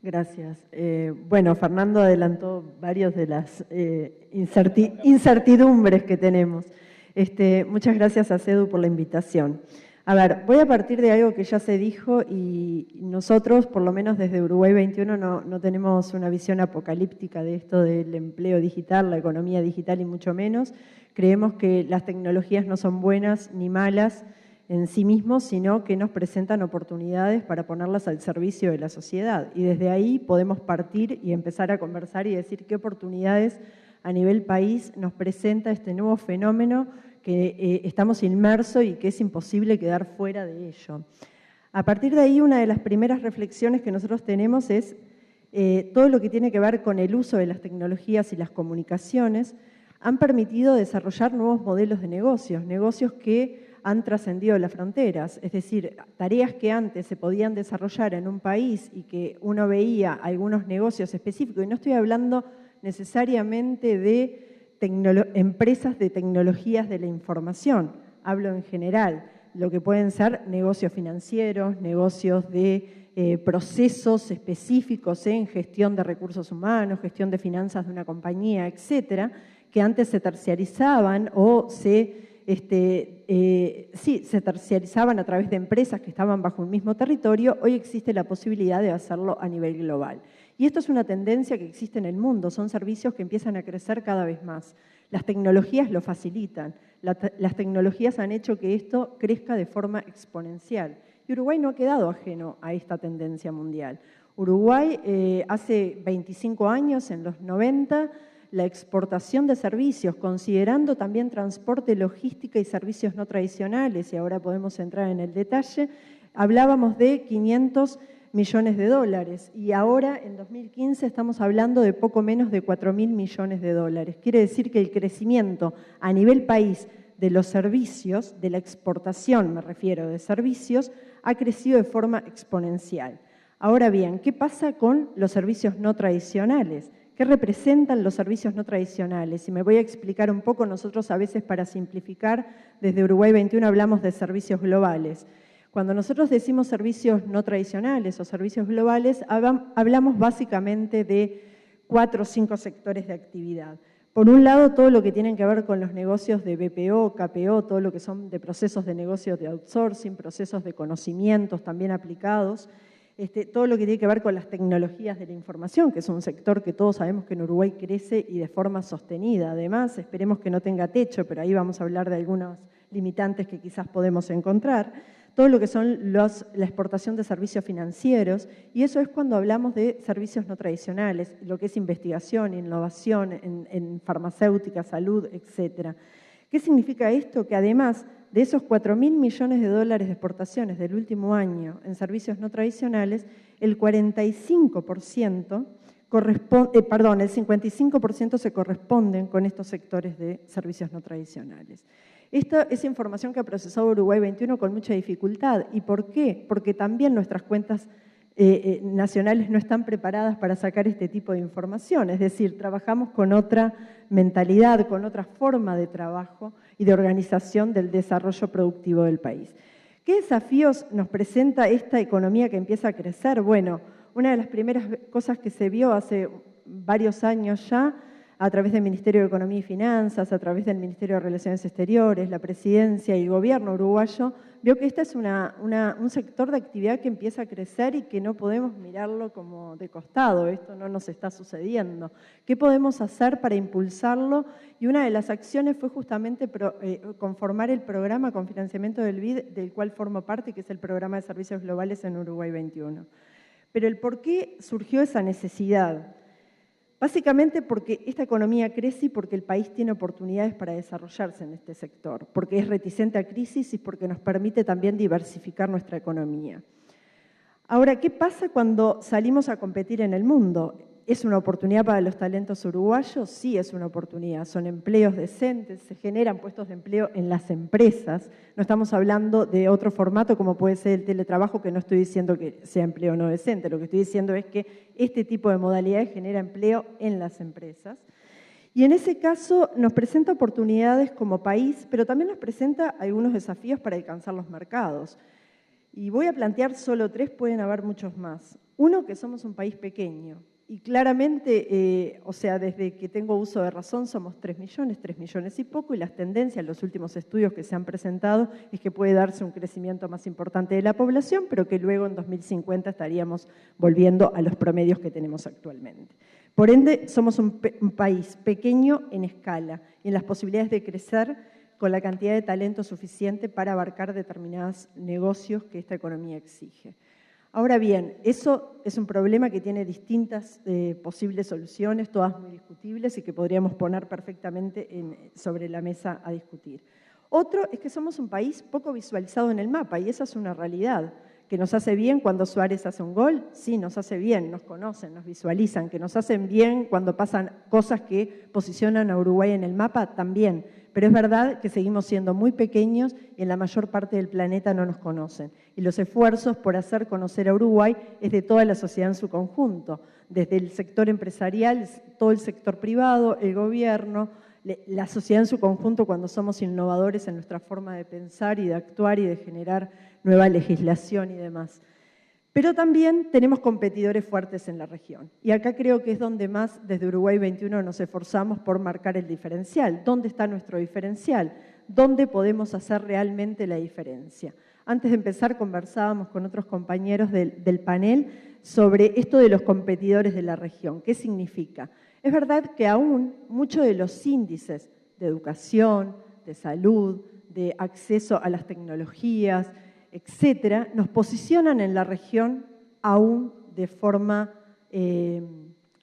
Gracias. Bueno, Fernando adelantó varios de las incertidumbres que tenemos. Muchas gracias a CEDU por la invitación. A ver, voy a partir de algo que ya se dijo y nosotros, por lo menos desde Uruguay 21, no tenemos una visión apocalíptica de esto del empleo digital, la economía digital y mucho menos. Creemos que las tecnologías no son buenas ni malas en sí mismos, sino que nos presentan oportunidades para ponerlas al servicio de la sociedad. Y desde ahí podemos partir y empezar a conversar y decir qué oportunidades a nivel país nos presenta este nuevo fenómeno que estamos inmersos y que es imposible quedar fuera de ello. A partir de ahí, una de las primeras reflexiones que nosotros tenemos es todo lo que tiene que ver con el uso de las tecnologías y las comunicaciones han permitido desarrollar nuevos modelos de negocios que han trascendido las fronteras, es decir, tareas que antes se podían desarrollar en un país y que uno veía algunos negocios específicos, y no estoy hablando necesariamente de empresas de tecnologías de la información, hablo en general, lo que pueden ser negocios financieros, negocios de procesos específicos en gestión de recursos humanos, gestión de finanzas de una compañía, etcétera, que antes se terciarizaban o se terciarizaban a través de empresas que estaban bajo un mismo territorio, hoy existe la posibilidad de hacerlo a nivel global. Y esto es una tendencia que existe en el mundo, son servicios que empiezan a crecer cada vez más. Las tecnologías lo facilitan, las tecnologías han hecho que esto crezca de forma exponencial. Y Uruguay no ha quedado ajeno a esta tendencia mundial. Uruguay hace 25 años, en los 90, la exportación de servicios, considerando también transporte, logística y servicios no tradicionales, y ahora podemos entrar en el detalle, hablábamos de 500 millones de dólares y ahora en 2015 estamos hablando de poco menos de 4.000 millones de dólares. Quiere decir que el crecimiento a nivel país de los servicios, de la exportación me refiero de servicios, ha crecido de forma exponencial. Ahora bien, ¿qué pasa con los servicios no tradicionales? ¿Qué representan los servicios no tradicionales? Y me voy a explicar un poco, nosotros a veces para simplificar, desde Uruguay 21 hablamos de servicios globales. Cuando nosotros decimos servicios no tradicionales o servicios globales, hablamos básicamente de 4 o 5 sectores de actividad. Por un lado, todo lo que tiene que ver con los negocios de BPO, KPO, todo lo que son de procesos de negocios de outsourcing, procesos de conocimientos también aplicados, todo lo que tiene que ver con las tecnologías de la información, que es un sector que todos sabemos que en Uruguay crece y de forma sostenida. Además, esperemos que no tenga techo, pero ahí vamos a hablar de algunos limitantes que quizás podemos encontrar. Todo lo que son la exportación de servicios financieros, y eso es cuando hablamos de servicios no tradicionales, lo que es investigación, innovación en farmacéutica, salud, etcétera. ¿Qué significa esto? Que además de esos 4.000 millones de dólares de exportaciones del último año en servicios no tradicionales, el 55% el 55% se corresponden con estos sectores de servicios no tradicionales. Esta es información que ha procesado Uruguay 21 con mucha dificultad. ¿Y por qué? Porque también nuestras cuentas nacionales no están preparadas para sacar este tipo de información. Es decir, trabajamos con otra mentalidad, con otra forma de trabajo y de organización del desarrollo productivo del país. ¿Qué desafíos nos presenta esta economía que empieza a crecer? Bueno, una de las primeras cosas que se vio hace varios años ya, a través del Ministerio de Economía y Finanzas, a través del Ministerio de Relaciones Exteriores, la Presidencia y el Gobierno uruguayo, vio que este es un sector de actividad que empieza a crecer y que no podemos mirarlo como de costado, esto no nos está sucediendo. ¿Qué podemos hacer para impulsarlo? Y una de las acciones fue justamente conformar el programa con financiamiento del BID, del cual formo parte, que es el Programa de Servicios Globales en Uruguay 21. Pero el por qué surgió esa necesidad. Básicamente porque esta economía crece y porque el país tiene oportunidades para desarrollarse en este sector, porque es reticente a crisis y porque nos permite también diversificar nuestra economía. Ahora, ¿qué pasa cuando salimos a competir en el mundo? ¿Es una oportunidad para los talentos uruguayos? Sí, es una oportunidad. Son empleos decentes, se generan puestos de empleo en las empresas. No estamos hablando de otro formato como puede ser el teletrabajo, que no estoy diciendo que sea empleo no decente. Lo que estoy diciendo es que este tipo de modalidades genera empleo en las empresas. Y en ese caso nos presenta oportunidades como país, pero también nos presenta algunos desafíos para alcanzar los mercados. Y voy a plantear solo 3, pueden haber muchos más. Uno, que somos un país pequeño. Y claramente, o sea, desde que tengo uso de razón, somos 3 millones y poco, y las tendencias, los últimos estudios que se han presentado, es que puede darse un crecimiento más importante de la población, pero que luego en 2050 estaríamos volviendo a los promedios que tenemos actualmente. Por ende, somos un país pequeño en escala y en las posibilidades de crecer con la cantidad de talento suficiente para abarcar determinados negocios que esta economía exige. Ahora bien, eso es un problema que tiene distintas posibles soluciones, todas muy discutibles y que podríamos poner perfectamente sobre la mesa a discutir. Otro es que somos un país poco visualizado en el mapa y esa es una realidad. ¿Que nos hace bien cuando Suárez hace un gol? Sí, nos hace bien, nos conocen, nos visualizan. ¿Que nos hacen bien cuando pasan cosas que posicionan a Uruguay en el mapa? También. Pero es verdad que seguimos siendo muy pequeños y en la mayor parte del planeta no nos conocen. Y los esfuerzos por hacer conocer a Uruguay es de toda la sociedad en su conjunto, desde el sector empresarial, todo el sector privado, el gobierno, la sociedad en su conjunto cuando somos innovadores en nuestra forma de pensar y de actuar y de generar nueva legislación y demás. Pero también tenemos competidores fuertes en la región. Y acá creo que es donde más desde Uruguay 21 nos esforzamos por marcar el diferencial. ¿Dónde está nuestro diferencial? ¿Dónde podemos hacer realmente la diferencia? Antes de empezar conversábamos con otros compañeros del panel sobre esto de los competidores de la región. ¿Qué significa? Es verdad que aún muchos de los índices de educación, de salud, de acceso a las tecnologías, etcétera, nos posicionan en la región aún de forma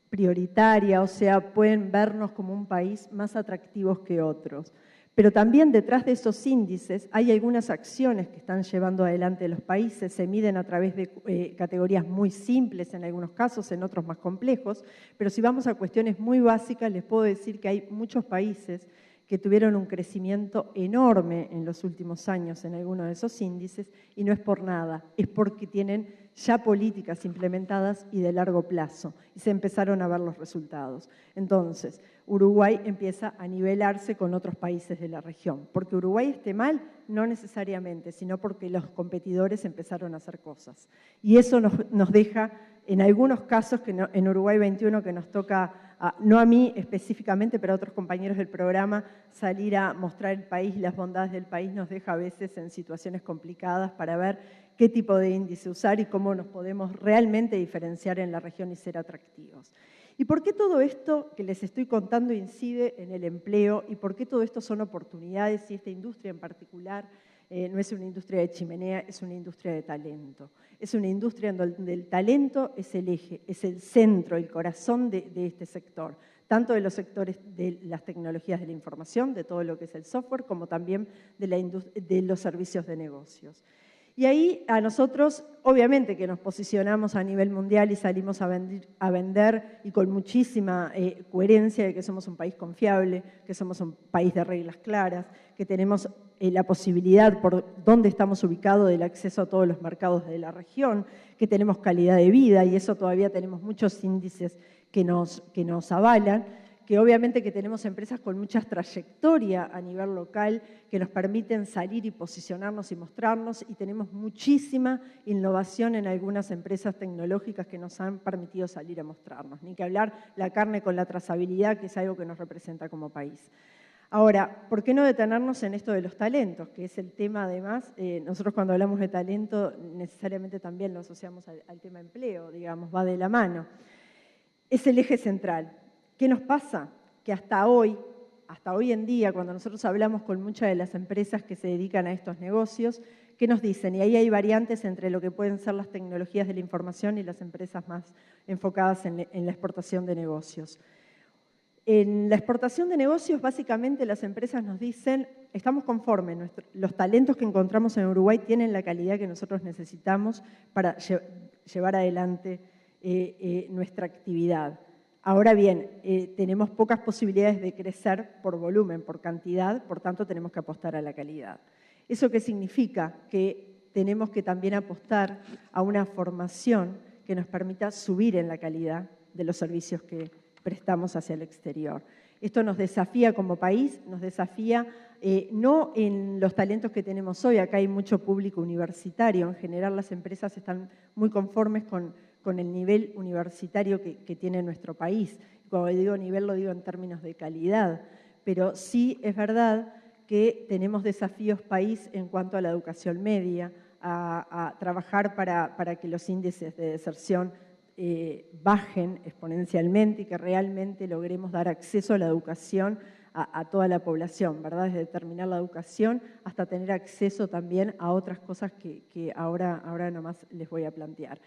prioritaria, o sea, pueden vernos como un país más atractivos que otros. Pero también detrás de esos índices hay algunas acciones que están llevando adelante los países, se miden a través de categorías muy simples en algunos casos, en otros más complejos, pero si vamos a cuestiones muy básicas, les puedo decir que hay muchos países que tuvieron un crecimiento enorme en los últimos años en algunos de esos índices, y no es por nada, es porque tienen ya políticas implementadas y de largo plazo, y se empezaron a ver los resultados. Entonces, Uruguay empieza a nivelarse con otros países de la región. ¿Porque Uruguay esté mal? No necesariamente, sino porque los competidores empezaron a hacer cosas. Y eso nos deja, en algunos casos, que no, en Uruguay 21, que nos toca, no a mí específicamente, pero a otros compañeros del programa, salir a mostrar el país y las bondades del país, nos deja a veces en situaciones complicadas para ver qué tipo de índice usar y cómo nos podemos realmente diferenciar en la región y ser atractivos. ¿Y por qué todo esto que les estoy contando incide en el empleo y por qué todo esto son oportunidades y esta industria en particular no es una industria de chimenea, es una industria de talento? Es una industria en donde el talento es el eje, es el centro, el corazón de este sector, tanto de los sectores de las tecnologías de la información, de todo lo que es el software, como también de los servicios de negocios. Y ahí a nosotros, obviamente que nos posicionamos a nivel mundial y salimos a vender y con muchísima coherencia de que somos un país confiable, que somos un país de reglas claras, que tenemos la posibilidad por dónde estamos ubicados del acceso a todos los mercados de la región, que tenemos calidad de vida y eso todavía tenemos muchos índices que nos avalan, que obviamente que tenemos empresas con mucha trayectoria a nivel local que nos permiten salir y posicionarnos y mostrarnos, y tenemos muchísima innovación en algunas empresas tecnológicas que nos han permitido salir a mostrarnos. Ni que hablar la carne con la trazabilidad, que es algo que nos representa como país. Ahora, ¿por qué no detenernos en esto de los talentos? Que es el tema, además, nosotros cuando hablamos de talento necesariamente también lo asociamos al tema empleo, digamos, va de la mano. Es el eje central. ¿Qué nos pasa? Que hasta hoy en día, cuando nosotros hablamos con muchas de las empresas que se dedican a estos negocios, ¿qué nos dicen? Y ahí hay variantes entre lo que pueden ser las tecnologías de la información y las empresas más enfocadas en la exportación de negocios. En la exportación de negocios, básicamente las empresas nos dicen, estamos conformes, los talentos que encontramos en Uruguay tienen la calidad que nosotros necesitamos para llevar adelante nuestra actividad. Ahora bien, tenemos pocas posibilidades de crecer por volumen, por cantidad, por tanto tenemos que apostar a la calidad. ¿Eso qué significa? Que tenemos que también apostar a una formación que nos permita subir en la calidad de los servicios que prestamos hacia el exterior. Esto nos desafía como país, nos desafía no en los talentos que tenemos hoy, acá hay mucho público universitario, en general las empresas están muy conformes con el nivel universitario que tiene nuestro país. Cuando digo nivel lo digo en términos de calidad, pero sí es verdad que tenemos desafíos país en cuanto a la educación media, a trabajar para que los índices de deserción bajen exponencialmente y que realmente logremos dar acceso a la educación a toda la población, ¿verdad? Desde terminar la educación hasta tener acceso también a otras cosas que ahora nomás les voy a plantear.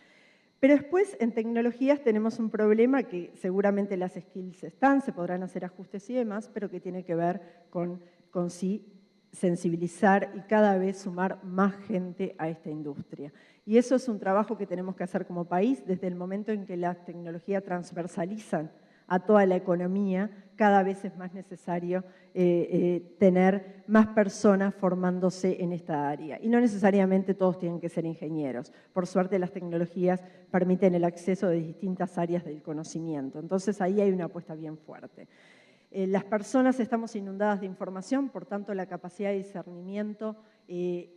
Pero después, en tecnologías tenemos un problema que seguramente las skills están, se podrán hacer ajustes y demás, pero que tiene que ver con sí sensibilizar y cada vez sumar más gente a esta industria. Y eso es un trabajo que tenemos que hacer como país desde el momento en que las tecnologías transversalizan a toda la economía, cada vez es más necesario tener más personas formándose en esta área. Y no necesariamente todos tienen que ser ingenieros. Por suerte las tecnologías permiten el acceso de distintas áreas del conocimiento. Entonces ahí hay una apuesta bien fuerte. Las personas estamos inundadas de información, por tanto la capacidad de discernimiento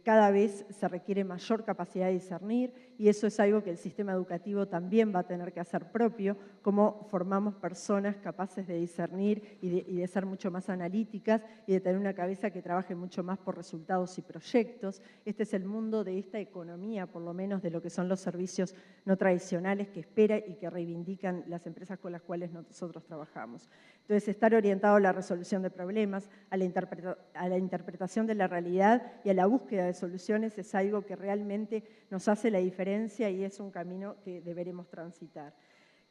cada vez se requiere mayor capacidad de discernir y eso es algo que el sistema educativo también va a tener que hacer propio, cómo formamos personas capaces de discernir y de ser mucho más analíticas y de tener una cabeza que trabaje mucho más por resultados y proyectos. Este es el mundo de esta economía, por lo menos de lo que son los servicios no tradicionales que espera y que reivindican las empresas con las cuales nosotros trabajamos. Entonces, estar orientado a la resolución de problemas, a la interpretación de la realidad y a la búsqueda de soluciones es algo que realmente nos hace la diferencia y es un camino que deberemos transitar.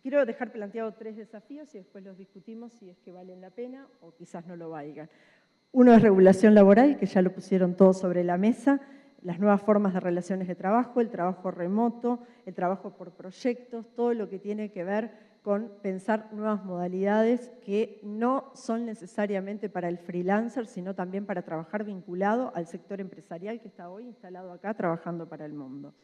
Quiero dejar planteado 3 desafíos y después los discutimos si es que valen la pena o quizás no lo valgan. Uno es regulación laboral, que ya lo pusieron todos sobre la mesa, las nuevas formas de relaciones de trabajo, el trabajo remoto, el trabajo por proyectos, todo lo que tiene que ver con pensar nuevas modalidades que no son necesariamente para el freelancer, sino también para trabajar vinculado al sector empresarial que está hoy instalado acá trabajando para el mundo.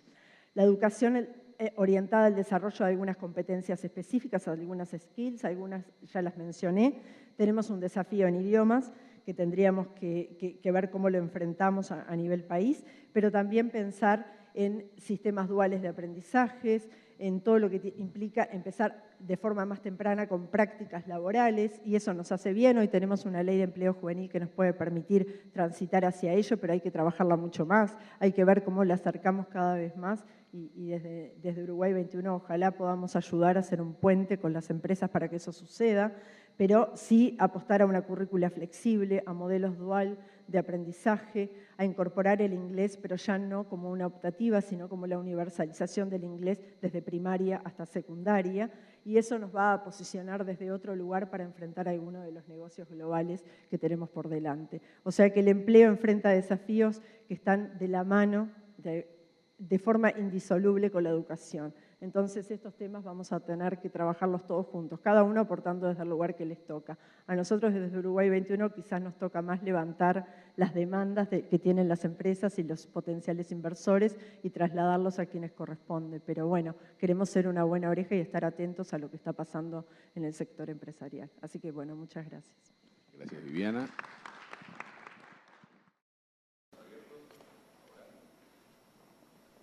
La educación orientada al desarrollo de algunas competencias específicas, algunas skills, algunas ya las mencioné. Tenemos un desafío en idiomas que tendríamos que ver cómo lo enfrentamos a nivel país, pero también pensar en sistemas duales de aprendizajes, en todo lo que implica empezar de forma más temprana con prácticas laborales, y eso nos hace bien. Hoy tenemos una ley de empleo juvenil que nos puede permitir transitar hacia ello, pero hay que trabajarla mucho más, hay que ver cómo la acercamos cada vez más, y desde Uruguay 21 ojalá podamos ayudar a hacer un puente con las empresas para que eso suceda, pero sí apostar a una currícula flexible, a modelos dual de aprendizaje, a incorporar el inglés, pero ya no como una optativa, sino como la universalización del inglés desde primaria hasta secundaria, y eso nos va a posicionar desde otro lugar para enfrentar algunos de los negocios globales que tenemos por delante. O sea que el empleo enfrenta desafíos que están de la mano, de forma indisoluble con la educación. Entonces, estos temas vamos a tener que trabajarlos todos juntos, cada uno aportando desde el lugar que les toca. A nosotros desde Uruguay 21 quizás nos toca más levantar las demandas que tienen las empresas y los potenciales inversores y trasladarlos a quienes corresponde. Pero bueno, queremos ser una buena oreja y estar atentos a lo que está pasando en el sector empresarial. Así que bueno, muchas gracias. Gracias, Viviana.